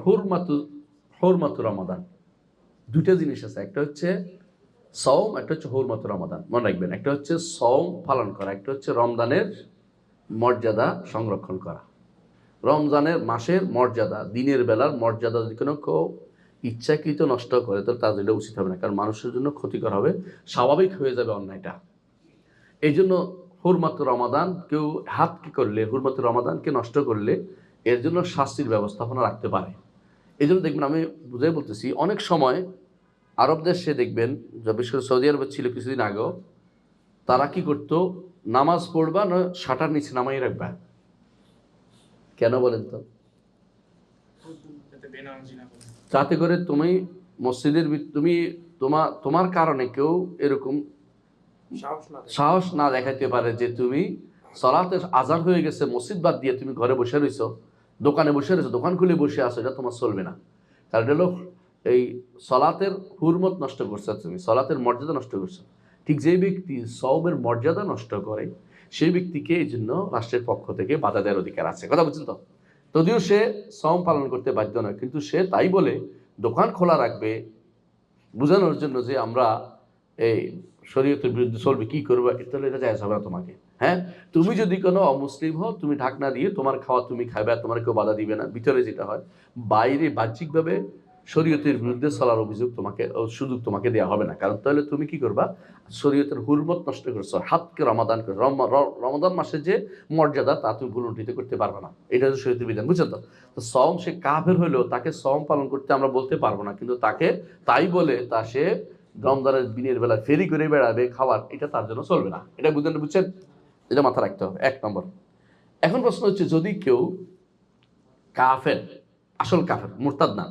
হুরমাতু রমাদান, দুইটা জিনিস আছে, একটা হচ্ছে সওম, একটা হচ্ছে হুরমাতু রমাদান। মনে রাখবেন, একটা হচ্ছে সওম পালন করা, একটা হচ্ছে রমজানের মর্যাদা সংরক্ষণ করা। রমজানের মাসের মর্যাদা, দিনের বেলার মর্যাদা যদি কোনো কেউ ইচ্ছাকৃত নষ্ট করে তাহলে তার এটা উচিত হবে না, কারণ মানুষের জন্য ক্ষতিকর হবে, স্বাভাবিক হয়ে যাবে অন্যায়টা। এই জন্য হুরমাতু রমাদান কেউ হাত কি করলে, হুরমাতু রমাদানকে নষ্ট করলে এর জন্য শাস্তির ব্যবস্থাপনা রাখতে পারে। এই জন্য দেখবেন, আমি বুঝাই বলতেছি, অনেক সময় আরব দেশে দেখবেন, বিশেষ করে সৌদি আরবে ছিল কিছুদিন আগেও, তারা কি করতো, নামাজ পড়বা না শাটার নিচে নামাই রাখবা। কেন বলেন তো? যাতে করে তুমি মসজিদের তুমি তোমার কারণে কেউ এরকম সাহস না দেখাইতে পারে যে তুমি সালাতে আজান হয়ে গেছে, মসজিদ বাদ দিয়ে তুমি ঘরে বসে রইছো, দোকানে বসে রয়েছো, দোকান খুলে বসে আসো, এটা তোমার চলবে না। কারণ এটা হলো এই সলাতের হুরমত নষ্ট করছো, তুমি সলাতের মর্যাদা নষ্ট করছো। ঠিক যে ব্যক্তি সওমের মর্যাদা নষ্ট করে সেই ব্যক্তিকে এই জন্য রাষ্ট্রের পক্ষ থেকে বাধা দেওয়ার অধিকার আছে। কথা বুঝছেন তো? যদিও সে সওম পালন করতে বাধ্য নয়, কিন্তু সে তাই বলে দোকান খোলা রাখবে বোঝানোর জন্য যে আমরা এই শরীয়তের বিরুদ্ধে চলবে, কি করবো, তাহলে এটা জায়েজ হবে না তোমাকে। হ্যাঁ, তুমি যদি কোনো অমুসলিম হও, তুমি ঢাকনা দিয়ে তোমার খাওয়া তুমি খাবে, তোমার কেউ বাধা দিবে না। ভিতরে যেটা হয়, বাইরে বাহ্যিকভাবে শরীয়তের বিরুদ্ধে চলার সুযোগ তোমাকে দেওয়া হবে না, কারণ তাহলে তুমি কি করবা, শরীয়তের হুরমত নষ্ট করছো। হাতকে রমাদান করে রমাদান মাসে যে মর্যাদা তা তুমি ভুলুণ্ঠিত করতে পারবে না, এটা হচ্ছে শরীয়তের বিধান। বুঝছেন তো? সওম, সে কাফের হইলেও তাকে সওম পালন করতে আমরা বলতে পারবো না, কিন্তু তাকে তাই বলে সে রমজানের দিনের বেলা ফেরি করে বেড়াবে খাবার, এটা তার জন্য চলবে না। এটা বুঝছেন? এটা মাথা রাখতে হবে, 1 নম্বর। এখন প্রশ্ন হচ্ছে, যদি কেউ কাফের, আসল কাফের, মুরতাদ না,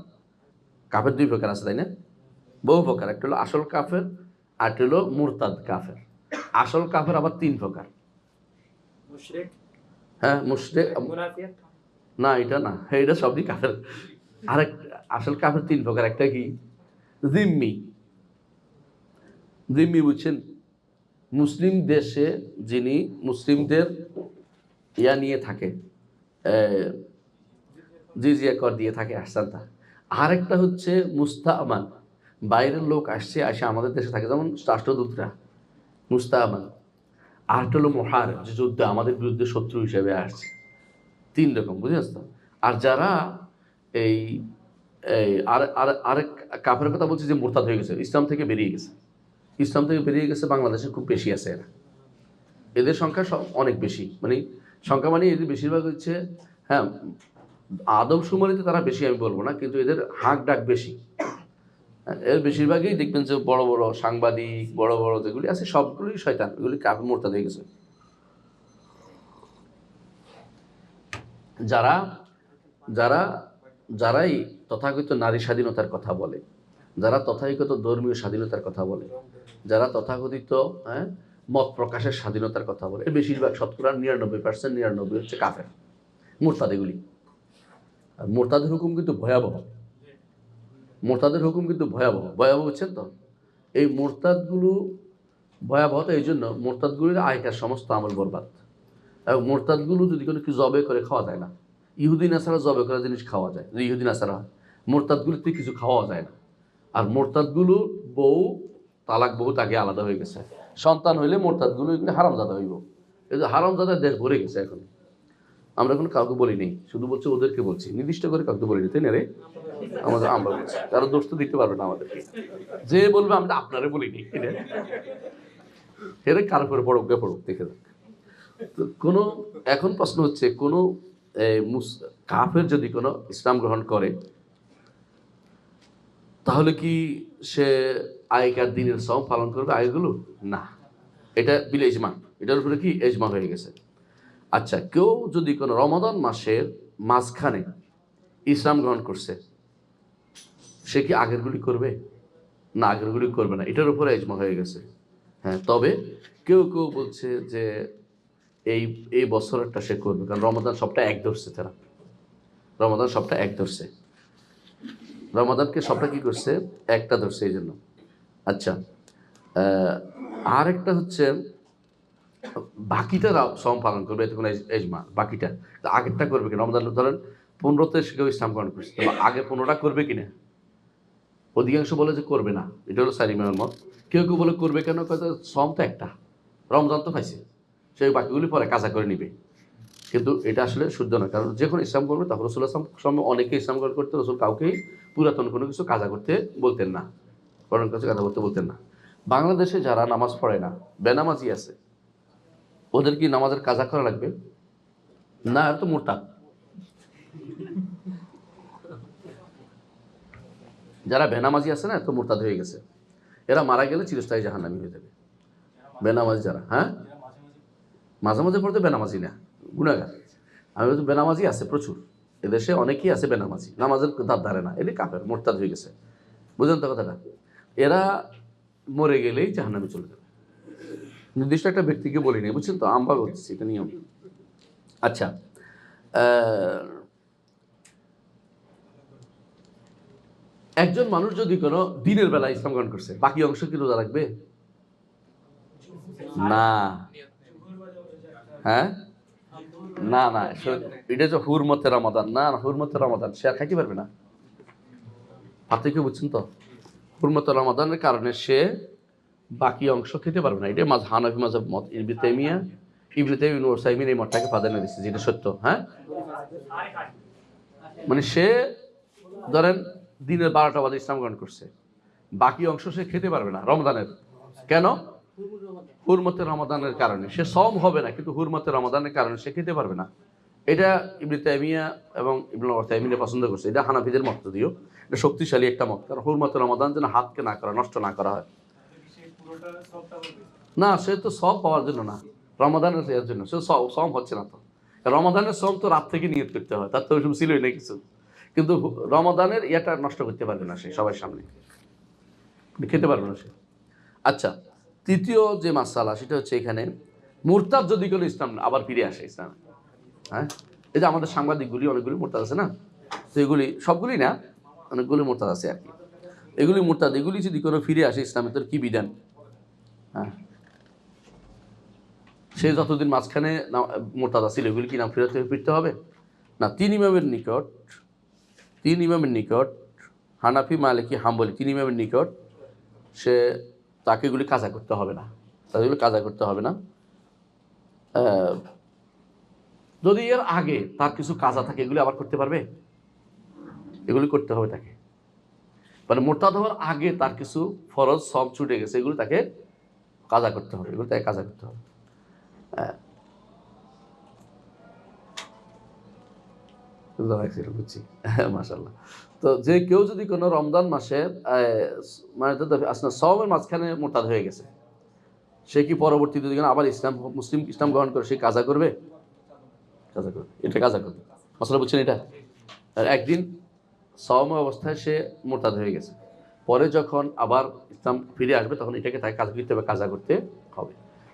কাফের 2 প্রকার আছে তাই না, বহু প্রকার, একটা হলো আসল কাফের আর একটা হলো মুরতাদ কাফের। আসল কাফের আবার 3 প্রকার। হ্যাঁ, মুশরিক না, এটা না, এটা সবই কাফের। আরেক আসল কাফের 3 প্রকার। একটা কি, জিম্মি। জিম্মি বুঝছেন? মুসলিম দেশে যিনি মুসলিমদের ইয়া নিয়ে থাকে, জিজিয়া কর দিয়ে থাকে, আহসানতা। আরেকটা হচ্ছে মুস্তাআমান, বাইরের লোক আসছে, আমাদের দেশে থাকে, যেমন রাষ্ট্রদূতরা, মুস্তাআমান। আরেকটা হলো মুহারিব, যে যুদ্ধে আমাদের বিরুদ্ধে শত্রু হিসেবে আসছে। 3 রকম, বুঝেছ তো? আর যারা এই আরেক কাফের কথা বলছি, যে মুরতাদ হয়ে গেছে, ইসলাম থেকে বেরিয়ে গেছে, বাংলাদেশে খুব বেশি আছে এরা। এদের সংখ্যা অনেক বেশি, মানে সংখ্যা মানে এদের বেশিরভাগ হচ্ছে, হ্যাঁ, আদমশুমারিতে তারা বেশি আমি বলবো না, কিন্তু এদের হাঁক ডাক বেশি। এর বেশিরভাগই দেখবেন যে বড় বড় সাংবাদিক, বড় বড় যেগুলি আছে সবগুলোই শয়তান, এগুলি কাফের মুরতাদ হয়ে গেছে। যারা যারা যারাই তথাকথিত নারী স্বাধীনতার কথা বলে, যারা তথাকথিত ধর্মীয় স্বাধীনতার কথা বলে, যারা তথাকথিত মত প্রকাশের স্বাধীনতার কথা বলে, এর বেশিরভাগ শতকরা 99% হচ্ছে কাফের, মুরতাদ এগুলি। আর মুরতাদের হুকুম কিন্তু ভয়াবহ, বুঝছেন তো? এই মুরতাদগুলো ভয়াবহ, এই জন্য মুরতাদগুলির আগেকার সমস্ত আমল বরবাদ। এবং মুরতাদগুলো যদি কোনো কিছু জবে করে খাওয়া যায় না, ইহুদি নাসারা জবে করা জিনিস খাওয়া যায়, যে ইহুদি নাসারা, মুরতাদগুলিতে কিছু খাওয়া যায় না। আর মুরতাদগুলো তালাক বহুত আগে আলাদা হয়ে গেছে, সন্তান হইলে মুরতাদগুলো এগুলো হারামজাদা হইব। এই যে হারামজাদার দেশ ভরে গেছে এখন। আমরা কোনো কাউকে বলি নেই, শুধু বলছি ওদেরকে বলছি, নির্দিষ্ট করে কাউকে বলিনি, তাই না রে? আমরা বলছি, কারো দোষ তো দিতে পারবে না আমাদেরকে, যে বলবে আমরা আপনারে বলিনি, এরা কারো করে পড়ুক দেখে যাক। তো এখন প্রশ্ন হচ্ছে, কোনো কাফের যদি কোনো ইসলাম গ্রহণ করে, তাহলে কি সে আগেকার দিনের সওম পালন করবে আগেগুলো? না, এটা বিল ইজমা, এটার উপরে কি ইজমা হয়ে গেছে। আচ্ছা, কেউ যদি কোনো রমাদান মাসের মাঝখানে ইসলাম গ্রহণ করছে, সে কি আগেরগুলি করবে? না, আগেরগুলি করবে না, এটার উপরে ইজমা হয়ে গেছে। হ্যাঁ, তবে কেউ বলছে যে এই বছরটা সে করবে, কারণ রমাদান সবটা এক ধরছে, তারা রমাদান সবটা এক ধরছে, রমাদানকে সবটা কি করছে, একটা ধরছে, এই জন্য। আচ্ছা, আর একটা হচ্ছে বাকিটা সওম পালন করবে, এতে কোনো এজমা, বাকিটা আগেরটা করবে কি, রমাদান ধরেন 15তে সে কেউ ইসলাম গ্রহণ করছে, তবে আগে 15টা করবে কিনা? অধিকাংশ বলে যে করবে না, এটা হলো সারিমের মত। কেউ কেউ বলে করবে কেন, সম তো একটা, রমজান তো পাইছে, সেই বাকিগুলি পরে কাজা করে নিবে। কিন্তু এটা আসলে শুদ্ধ না, কারণ যখন ইসলাম করবে তখন রসুল আসলাম সময় অনেকে ইসলাম গ্রহণ করতে, রসুল কাউকেই পুরাতন কোনো কিছু কাজা করতে বলতেন না, কোরআন কাছে কাজা করতে বলতেন না। বাংলাদেশে যারা নামাজ পড়ে না, বেনামাজি আছে, ওদের কি নামাজের কাজা করা লাগবে? না, এটা তো মুরতাদ। যারা বেনামাজি আছে না, তো মুরতাদ হয়ে গেছে, এরা মারা গেলে চিরস্থায়ী জাহান্নামী হয়ে যাবে। বেনামাজি যারা, হ্যাঁ মাঝে মাঝে পড়তে বেনামাজি না, গুণাগার। আমি বলছি বেনামাজি আছে প্রচুর, এদেশে অনেকেই আছে বেনামাজি, নামাজের ধার ধারে না, এটি কাফের, মোরতাদ হয়ে গেছে। বুঝলেন তো কথাটা? এরা মরে গেলেই জাহান্নামে চলে যাবে। নির্দিষ্ট একটা ব্যক্তিকে বলিনি, বুঝছেন তো, আমরা বলছি এটা নিয়ম। আচ্ছা, একজন মানুষ যদি কোনো দিনের বেলা ইসলাম গ্রহণ করছে, বাকি অংশ কি রোজা রাখবে? না, হ্যাঁ না না, এটা যে হুরমতে রমাদান, না হুরমতে রমাদান সে আর খাইতে পারবে না। আপনি কি বুঝছেন তো? হুরমতে রমাদানের কারণে সে বাকি অংশ খেতে পারবে না। এটা হানাফি মাযহাব মত। ইবনে তাইমিয়া ইবনে উসাইমিন এই মতটাকে প্রাধান্য দিচ্ছে, যেটা সত্য। হ্যাঁ, মানে সে ধরেন দিনের 12টা বাজে ইসলাম গ্রহণ করছে, বাকি অংশ সে খেতে পারবে না রমজানের। কেন? হুরমতে রমাদানের কারণে। সে সওম হবে না, কিন্তু হুরমতে রমাদানের কারণে সে খেতে পারবে না। এটা ইবনে তাইমিয়া এবং ইবনে উসাইমিন পছন্দ করছে। এটা হানাফিদের মত, যদিও এটা শক্তিশালী একটা মত, কারণ হুরমতে রমাদান যেন হাতকে না করা, নষ্ট না করা হয়। না, সে তো সব পাওয়ার জন্য না, রমাদানের এর জন্য। সে সম হচ্ছে না তো, রমাদানের সম তো রাত থেকে নিয়ত করতে হয়, তার তো ওইসব ছিলই না কিছু। কিন্তু রমাদানের ইয়েটা নষ্ট করতে পারবে না সে সবার সামনে, খেতে পারবে না সে। আচ্ছা, তৃতীয় যে মাসালা সেটা হচ্ছে এখানে মুরতাদ যদি কোনো ইসলাম আবার ফিরে আসে ইসলাম, হ্যাঁ, এই যে আমাদের সাংবাদিকগুলি অনেকগুলি মুরতাদ আছে না, তো এগুলি সবগুলি না, অনেকগুলি মুরতাদ আছে আর কি। এগুলি মুরতাদ, এগুলি যদি কোনো ফিরে আসে ইসলামের, তোর কি বিধান? হ্যাঁ, সে যতদিন মাঝখানে মোরতাদা ছিল, এগুলি কি নাম ফিরতে হবে না? তিন ইমামের নিকট হানাফি, মালিকি, হাম্বলি, তিন ইমামের নিকট সে তাকে এগুলি কাজা করতে হবে না, তাদেরগুলি কাজা করতে হবে না। যদি এর আগে তার কিছু কাজা থাকে, এগুলি আবার করতে পারবে, এগুলি করতে হবে তাকে। মানে মোরতাদ হওয়ার আগে তার কিছু ফরজ সব ছুটে গেছে, এগুলি তাকে কাজা করতে হবে, এগুলি তাকে কাজা করতে হবে। বুঝছি, মাশাআল্লাহ। তো যে কেউ যদি কোনো রমজান মাসে মানে সওমের মাঝখানে মোরতাদ হয়ে গেছে, সে কি পরবর্তীতে যদি আবার ইসলাম গ্রহণ করে সে কাজা করবে? কাজা করবে, এটা কাজা করবে। মাসালা বুঝছেন এটা? আর একদিন সওম অবস্থায় সে মোরতাদ হয়ে গেছে, পরে যখন আবার ইসলাম ফিরে আসবে তখন এটাকে তাকে কাজা করতে হবে, কাজা করতে হবে।